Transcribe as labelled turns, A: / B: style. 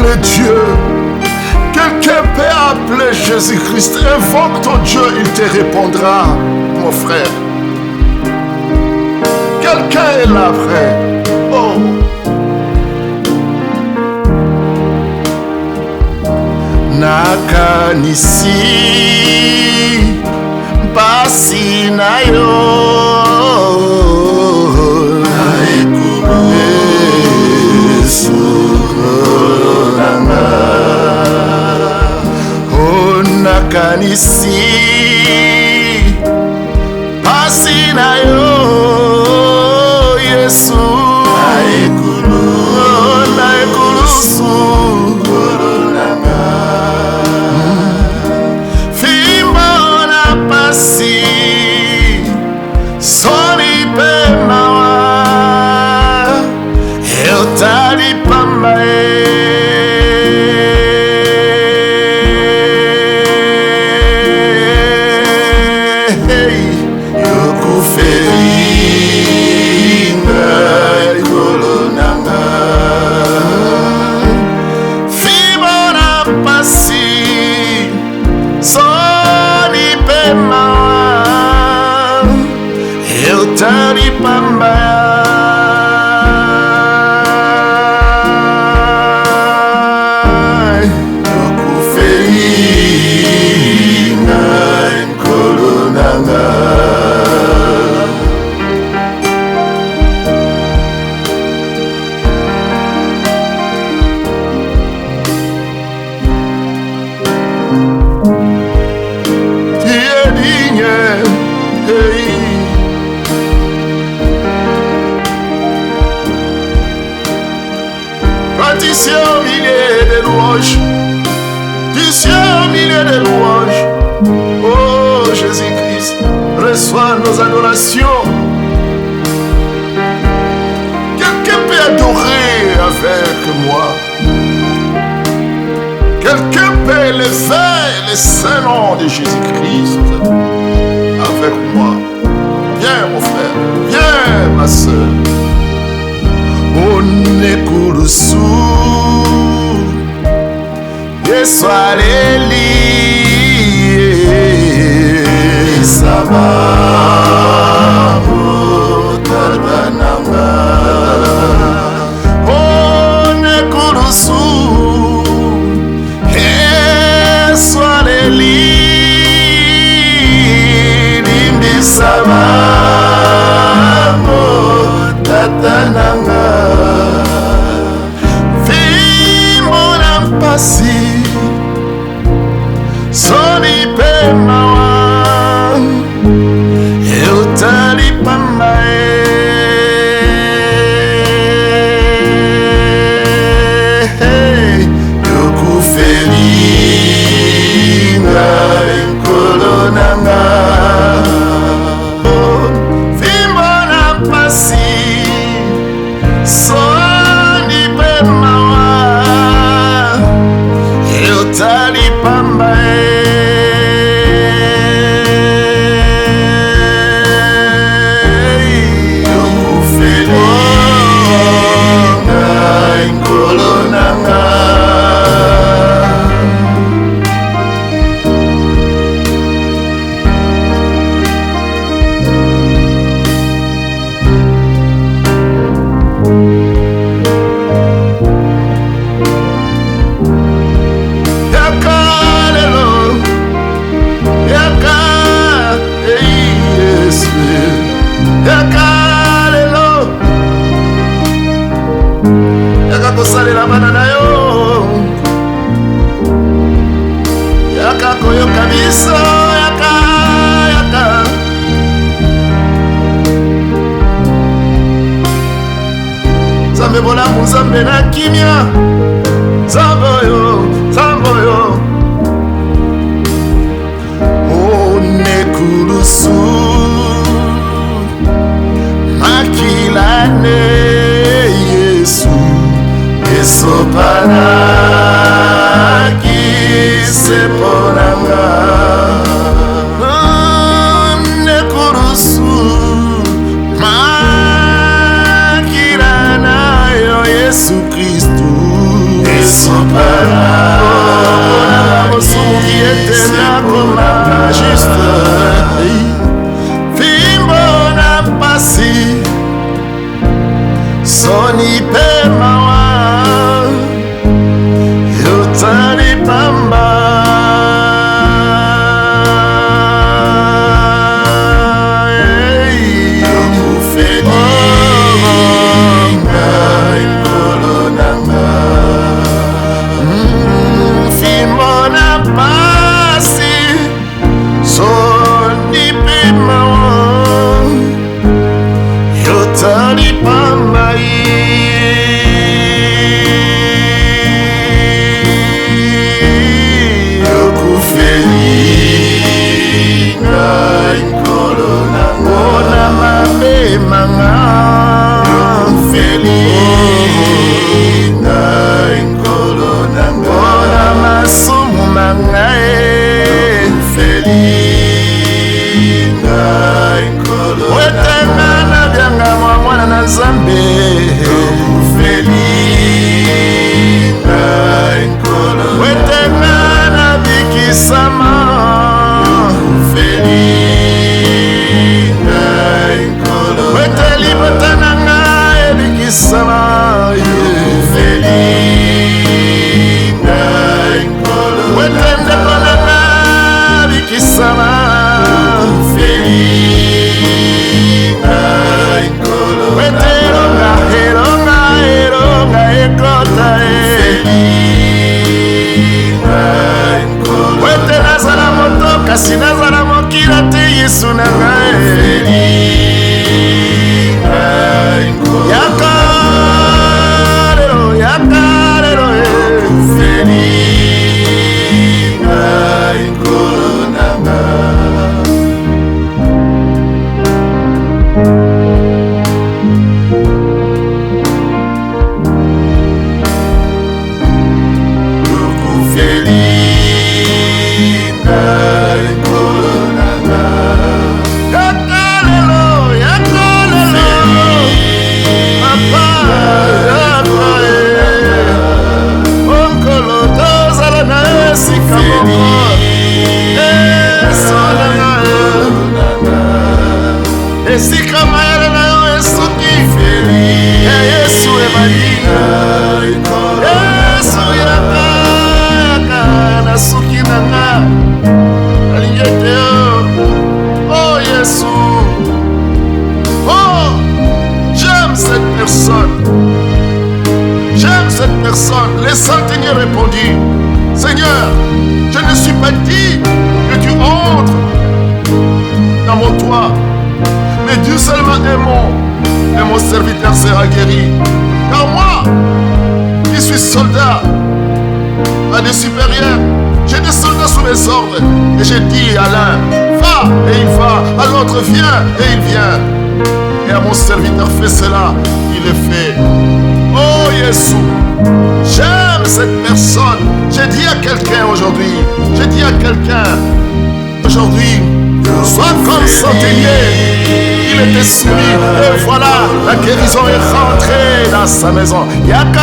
A: appeler Dieu. Quelqu'un peut appeler Jésus-Christ. Invoque ton Dieu, il te répondra, mon frère. Quelqu'un est là, frère. Oh. Nakanisi MPASI na yo YESU oh Nakanisi MPASI na yo YESU Oh Jésus-Christ, reçois nos adorations. Quelqu'un peut adorer avec moi. Quelqu'un peut élever le saint nom de Jésus-Christ avec moi. Viens mon frère, viens ma soeur. Onekurusu YESU aleli Sama Otarbananga Onekurusu YESU aleli Nimbi Sama Otarbananga Fimbo na MPASI Soni pe mawa eu tali pambae eu kufeli ngai kolonanga fimbo na MPASI soni pe mawa eu tali pambae kosalela bana na yo yaka koyoka biso yaka Nzambe bolamu Nzambe na kimia Nzambe oyo Onekurusu makilane YESU Esopana kiseponanga Nekurusu makirana yo Yesu Kristu Yesu qui était là comme un juste. Fimbo MPASI Soni Pemawa Yotani Pamba kasi nazala mokila te Yesu na ngai yaka lelo esika mayele na yo esuki Yesu ebalina Yesu yaka na suki na nga alingi ete oh Yesu oh j'aime cette personne les Seigneur répondit Seigneur je ne suis pas digne que tu entres dans mon toit mais Dieu seulement est et mon serviteur sera guéri. Car moi, qui suis soldat, à des supérieurs, j'ai des soldats sous mes ordres. Et j'ai dit à l'un, va, et il va. À l'autre, viens, et il vient. Et à mon serviteur, fais cela, il le fait. Oh Yesu, j'aime cette personne. J'ai dit à quelqu'un aujourd'hui, sois comme centenier. Il était soumis et voilà, la guérison est rentrée dans sa maison. Yaka,